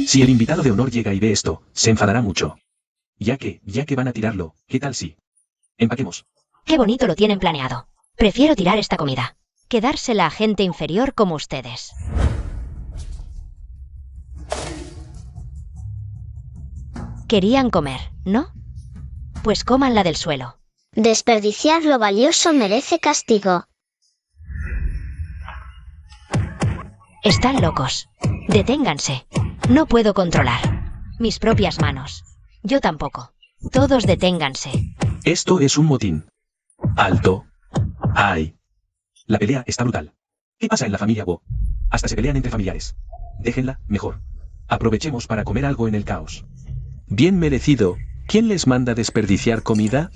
Si el invitado de honor llega y ve esto, se enfadará mucho. Ya que van a tirarlo, ¿qué tal si? Empaquemos. Qué bonito lo tienen planeado. Prefiero tirar esta comida. Quedársela a gente inferior como ustedes. Querían comer, ¿no? Pues cómanla del suelo. Desperdiciar lo valioso merece castigo. Están locos. Deténganse. No puedo controlar mis propias manos. Yo tampoco. Todos deténganse. Esto es un motín. Alto. ¡Ay! La pelea está brutal. ¿Qué pasa en la familia Bo? Hasta se pelean entre familiares. Déjenla, mejor. Aprovechemos para comer algo en el caos. Bien merecido. ¿Quién les manda desperdiciar comida?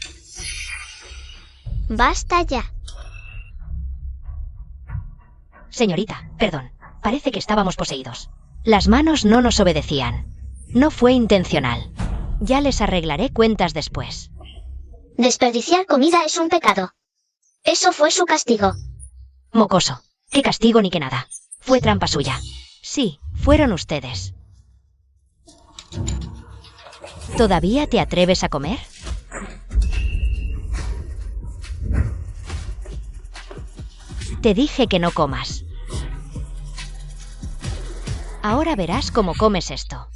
Basta ya. Señorita, perdón. Parece que estábamos poseídos. Las manos no nos obedecían. No fue intencional. Ya les arreglaré cuentas después. Desperdiciar comida es un pecado. Eso fue su castigo. Mocoso. Qué castigo ni qué nada. Fue trampa suya. Sí, fueron ustedes. ¿Todavía te atreves a comer? Te dije que no comas. Ahora verás cómo comes esto.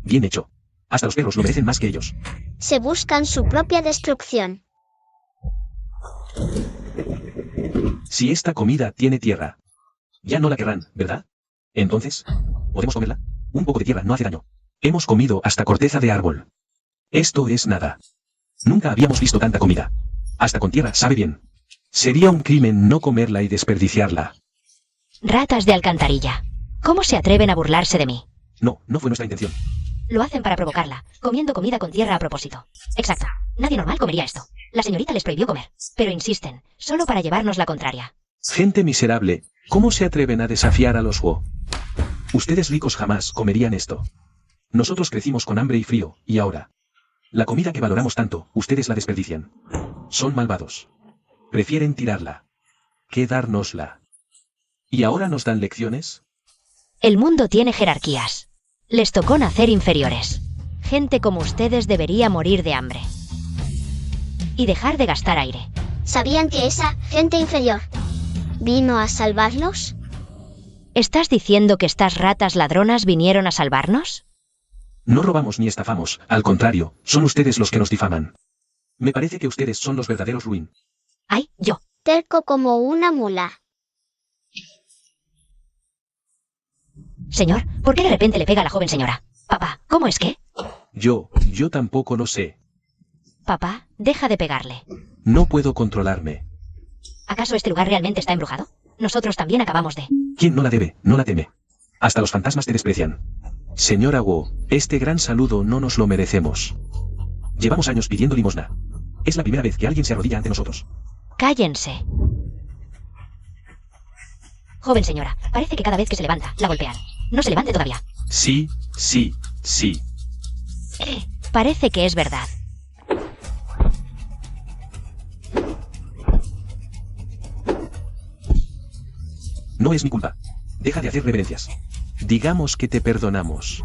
Bien hecho. Hasta los perros lo merecen más que ellos. Se buscan su propia destrucción. Si esta comida tiene tierra, ya no la querrán, ¿verdad? Entonces, ¿podemos comerla? Un poco de tierra no hace daño. Hemos comido hasta corteza de árbol. Esto es nada. Nunca habíamos visto tanta comida. Hasta con tierra sabe bien. Sería un crimen no comerla y desperdiciarla. Ratas de alcantarilla. ¿Cómo se atreven a burlarse de mí? No, no fue nuestra intención. Lo hacen para provocarla, comiendo comida con tierra a propósito. Exacto. Nadie normal comería esto. La señorita les prohibió comer, pero insisten, solo para llevarnos la contraria. Gente miserable, ¿cómo se atreven a desafiar a los Wu? Ustedes ricos jamás comerían esto. Nosotros crecimos con hambre y frío, y ahora. La comida que valoramos tanto, ustedes la desperdician. Son malvados. Prefieren tirarla que dárnosla. ¿Y ahora nos dan lecciones? El mundo tiene jerarquías. Les tocó nacer inferiores. Gente como ustedes debería morir de hambre. Y dejar de gastar aire. ¿Sabían que esa gente inferior vino a salvarlos? ¿Estás diciendo que estas ratas ladronas vinieron a salvarnos? No robamos ni estafamos, al contrario, son ustedes los que nos difaman. Me parece que ustedes son los verdaderos ruin. ¡Ay, yo! Terco como una mula. Señor, ¿por qué de repente le pega a la joven señora? Papá, ¿cómo es que? Yo tampoco lo sé. Papá, deja de pegarle. No puedo controlarme. ¿Acaso este lugar realmente está embrujado? Nosotros también acabamos de... ¿Quién no la debe, no la teme? Hasta los fantasmas te desprecian. Señora Wu, este gran saludo no nos lo merecemos. Llevamos años pidiendo limosna. Es la primera vez que alguien se arrodilla ante nosotros. Cállense. Joven señora, parece que cada vez que se levanta, la golpean. No se levante todavía. Sí. Parece que es verdad. No es mi culpa. Deja de hacer reverencias. Digamos que te perdonamos.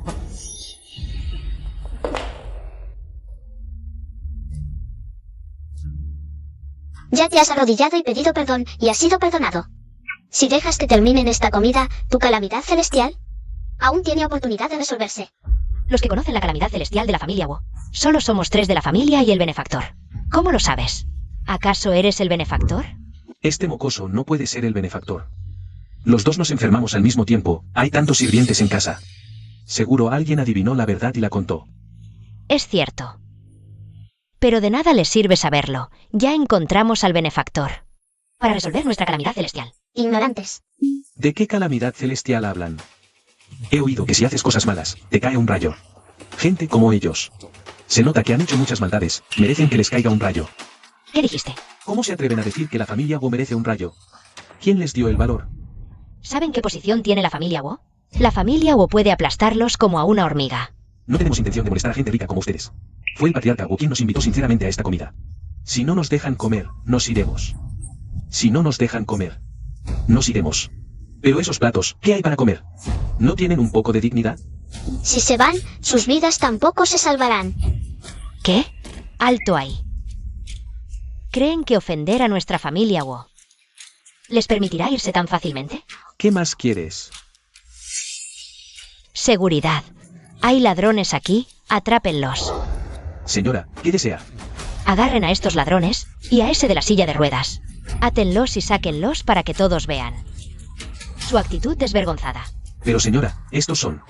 Ya te has arrodillado y pedido perdón, y has sido perdonado. Si dejas que terminen esta comida, tu calamidad celestial aún tiene oportunidad de resolverse. Los que conocen la calamidad celestial de la familia Wu. Solo somos 3 de la familia y el benefactor. ¿Cómo lo sabes? ¿Acaso eres el benefactor? Este mocoso no puede ser el benefactor. Los dos nos enfermamos al mismo tiempo, hay tantos sirvientes en casa. Seguro alguien adivinó la verdad y la contó. Es cierto. Pero de nada les sirve saberlo. Ya encontramos al benefactor. Para resolver nuestra calamidad celestial. Ignorantes. ¿De qué calamidad celestial hablan? He oído que si haces cosas malas, te cae un rayo. Gente como ellos. Se nota que han hecho muchas maldades, merecen que les caiga un rayo. ¿Qué dijiste? ¿Cómo se atreven a decir que la familia Wu merece un rayo? ¿Quién les dio el valor? ¿Saben qué posición tiene la familia Wu? La familia Wu puede aplastarlos como a una hormiga. No tenemos intención de molestar a gente rica como ustedes. Fue el patriarca Wu quien nos invitó sinceramente a esta comida. Si no nos dejan comer, nos iremos. Si no nos dejan comer, nos iremos. Pero esos platos, ¿qué hay para comer? ¿No tienen un poco de dignidad? Si se van, sus vidas tampoco se salvarán. ¿Qué? Alto ahí. ¿Creen que ofender a nuestra familia Wu les permitirá irse tan fácilmente? ¿Qué más quieres? Seguridad. Hay ladrones aquí, atrápenlos. Señora, ¿qué desea? Agarren a estos ladrones, y a ese de la silla de ruedas. Átenlos y sáquenlos para que todos vean. Su actitud desvergonzada. Pero señora, estos son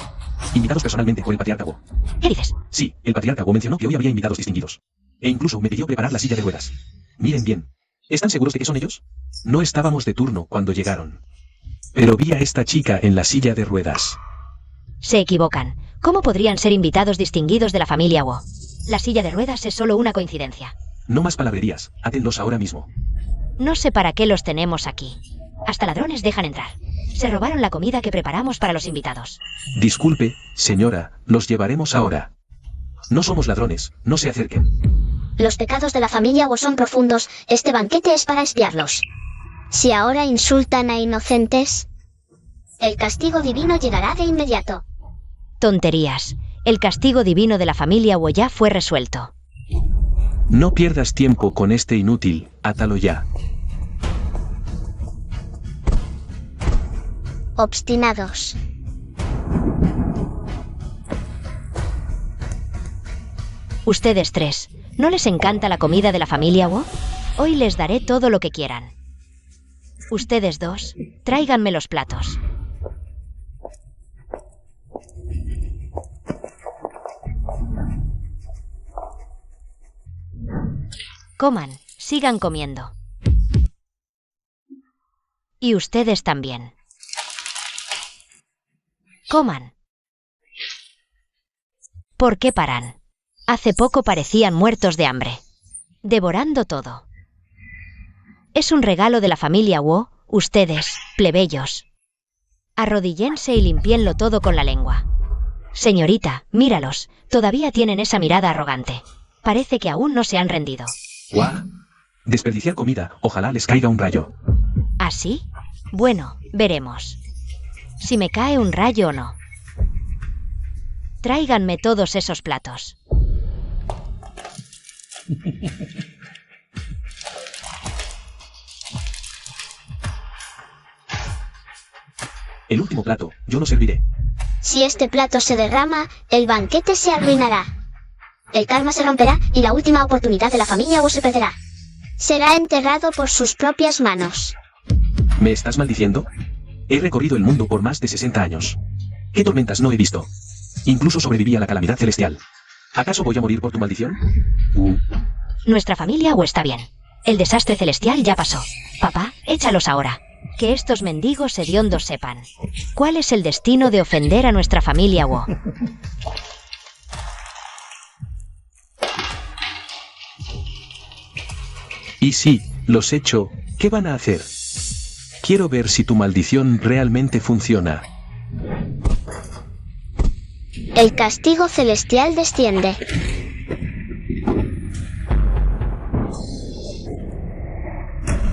invitados personalmente por el patriarca Wu. ¿Qué dices? Sí, el patriarca Wu mencionó que hoy había invitados distinguidos. E incluso me pidió preparar la silla de ruedas. Miren bien. ¿Están seguros de que son ellos? No estábamos de turno cuando llegaron. Pero vi a esta chica en la silla de ruedas. Se equivocan. ¿Cómo podrían ser invitados distinguidos de la familia Wu? La silla de ruedas es solo una coincidencia. No más palabrerías, átenlos ahora mismo. No sé para qué los tenemos aquí. Hasta ladrones dejan entrar. Se robaron la comida que preparamos para los invitados. Disculpe, señora, los llevaremos ahora. No somos ladrones, no se acerquen. Los pecados de la familia Wu son profundos, este banquete es para espiarlos. Si ahora insultan a inocentes, el castigo divino llegará de inmediato. Tonterías. El castigo divino de la familia Wu ya fue resuelto. No pierdas tiempo con este inútil, átalo ya. Obstinados. Ustedes 3, ¿no les encanta la comida de la familia Wu? Hoy les daré todo lo que quieran. Ustedes 2, tráiganme los platos. Coman, sigan comiendo. Y ustedes también. Coman. ¿Por qué paran? Hace poco parecían muertos de hambre. Devorando todo. Es un regalo de la familia Wu, ustedes, plebeyos. Arrodíllense y limpienlo todo con la lengua. Señorita, míralos, todavía tienen esa mirada arrogante. Parece que aún no se han rendido. ¡Guau! Desperdiciar comida, ojalá les caiga un rayo. ¿Así? Bueno, veremos. Si me cae un rayo o no. Tráiganme todos esos platos. El último plato, yo lo serviré. Si este plato se derrama, el banquete se arruinará. El karma se romperá y la última oportunidad de la familia Wu se perderá. Será enterrado por sus propias manos. ¿Me estás maldiciendo? He recorrido el mundo por más de 60 años. ¿Qué tormentas no he visto? Incluso sobreviví a la calamidad celestial. ¿Acaso voy a morir por tu maldición? Nuestra familia Wu está bien. El desastre celestial ya pasó. Papá, échalos ahora. Que estos mendigos hediondos sepan. ¿Cuál es el destino de ofender a nuestra familia Wu? Y si los echo, ¿qué van a hacer? Quiero ver si tu maldición realmente funciona. El castigo celestial desciende.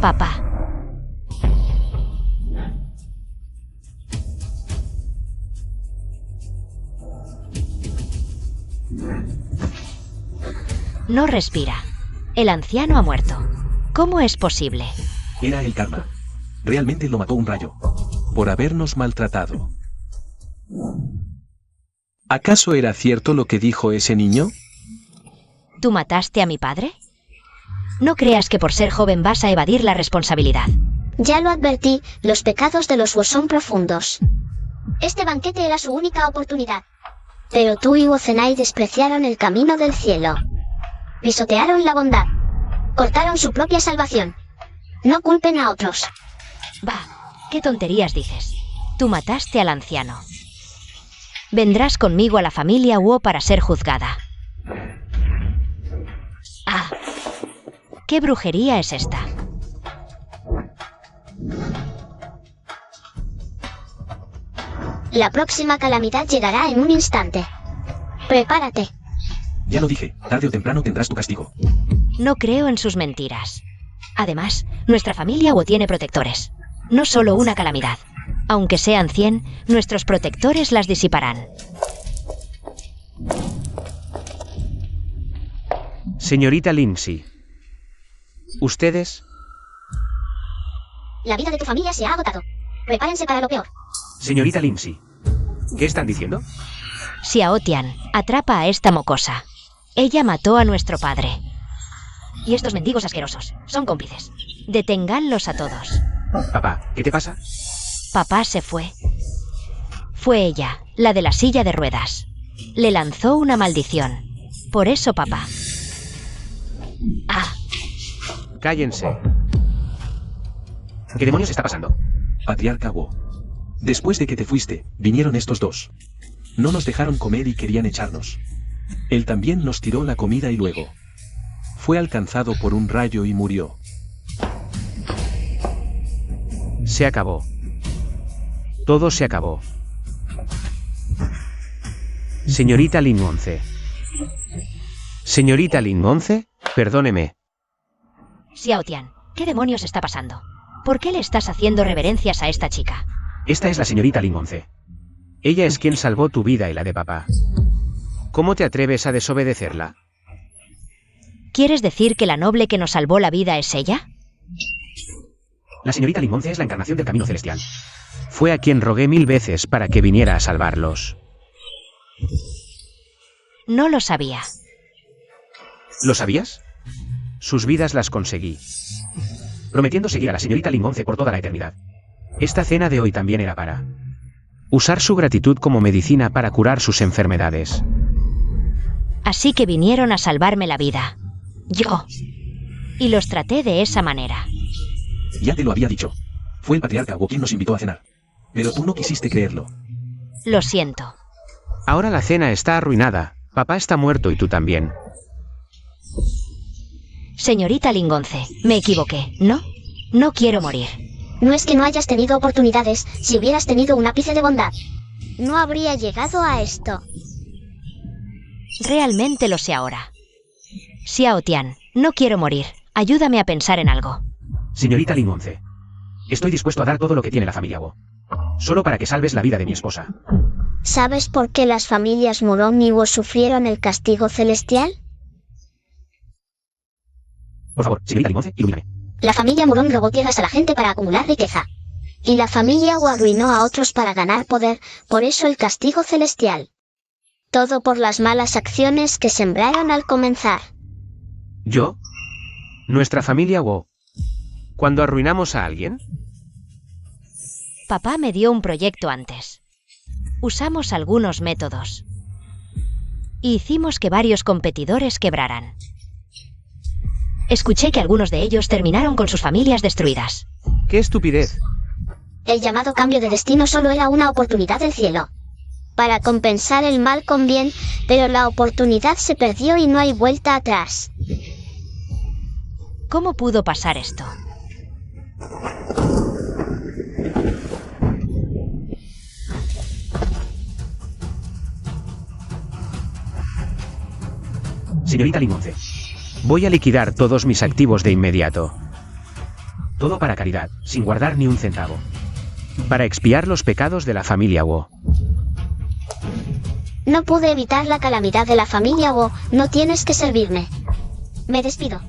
Papá. No respira. El anciano ha muerto. ¿Cómo es posible? Era el karma. Realmente lo mató un rayo. Por habernos maltratado. ¿Acaso era cierto lo que dijo ese niño? ¿Tú mataste a mi padre? No creas que por ser joven vas a evadir la responsabilidad. Ya lo advertí, los pecados de los Wu son profundos. Este banquete era su única oportunidad. Pero tú y Wu Zenai despreciaron el camino del cielo. Pisotearon la bondad. Cortaron su propia salvación. No culpen a otros. Bah, ¿qué tonterías dices? Tú mataste al anciano. Vendrás conmigo a la familia Wu para ser juzgada. Ah, ¿qué brujería es esta? La próxima calamidad llegará en un instante. Prepárate. Ya lo dije, tarde o temprano tendrás tu castigo. No creo en sus mentiras. Además, nuestra familia Wu tiene protectores. No solo una calamidad. Aunque sean 100, nuestros protectores las disiparán. Señorita Lindsay. ¿Ustedes? La vida de tu familia se ha agotado. Prepárense para lo peor. Señorita Lindsay. ¿Qué están diciendo? Xiao Tian, atrapa a esta mocosa. Ella mató a nuestro padre. Y estos mendigos asquerosos son cómplices. Deténganlos a todos. Papá, ¿qué te pasa? Papá se fue. Fue ella, la de la silla de ruedas. Le lanzó una maldición. Por eso, papá. Ah, Cállense. ¿Qué demonios está pasando? Patriarca Wu. Después de que te fuiste, vinieron estos dos. No nos dejaron comer y querían echarnos. Él también nos tiró la comida y luego fue alcanzado por un rayo y murió. Se acabó. Todo se acabó. Señorita Lin 11. Señorita Lin 11, perdóneme. Xiao Tian, ¿qué demonios está pasando? ¿Por qué le estás haciendo reverencias a esta chica? Esta es la señorita Lin 11. Ella es quien salvó tu vida y la de papá. ¿Cómo te atreves a desobedecerla? ¿Quieres decir que la noble que nos salvó la vida es ella? La señorita Lin 11 es la encarnación del camino celestial. Fue a quien rogué 1000 veces para que viniera a salvarlos. No lo sabía. ¿Lo sabías? Sus vidas las conseguí. Prometiendo seguir a la señorita Lin 11 por toda la eternidad. Esta cena de hoy también era para usar su gratitud como medicina para curar sus enfermedades. Así que vinieron a salvarme la vida. Yo. Y los traté de esa manera. Ya te lo había dicho. Fue el patriarca Wu quien nos invitó a cenar. Pero tú no quisiste creerlo. Lo siento. Ahora la cena está arruinada. Papá está muerto y tú también. Señorita Lingonce, me equivoqué, ¿no? No quiero morir. No es que no hayas tenido oportunidades, si hubieras tenido un ápice de bondad, no habría llegado a esto. Realmente lo sé ahora. Xiao Tian, no quiero morir. Ayúdame a pensar en algo. Señorita Ling 11. Estoy dispuesto a dar todo lo que tiene la familia Wu. Solo para que salves la vida de mi esposa. ¿Sabes por qué las familias Murong y Wu sufrieron el castigo celestial? Por favor, señorita Ling 11, ilumíname. La familia Murong robó tierras a la gente para acumular riqueza. Y la familia Wu arruinó a otros para ganar poder, por eso el castigo celestial. Todo por las malas acciones que sembraron al comenzar. ¿Yo? ¿Nuestra familia Wu? ¿Cuando arruinamos a alguien? Papá me dio un proyecto antes. Usamos algunos métodos. Y hicimos que varios competidores quebraran. Escuché que algunos de ellos terminaron con sus familias destruidas. ¡Qué estupidez! El llamado cambio de destino solo era una oportunidad del cielo. Para compensar el mal con bien, pero la oportunidad se perdió y no hay vuelta atrás. ¿Cómo pudo pasar esto? Señorita Ling 11. Voy a liquidar todos mis activos de inmediato. Todo para caridad, sin guardar ni un centavo. Para expiar los pecados de la familia Wu. No pude evitar la calamidad de la familia Wu, no tienes que servirme. Me despido.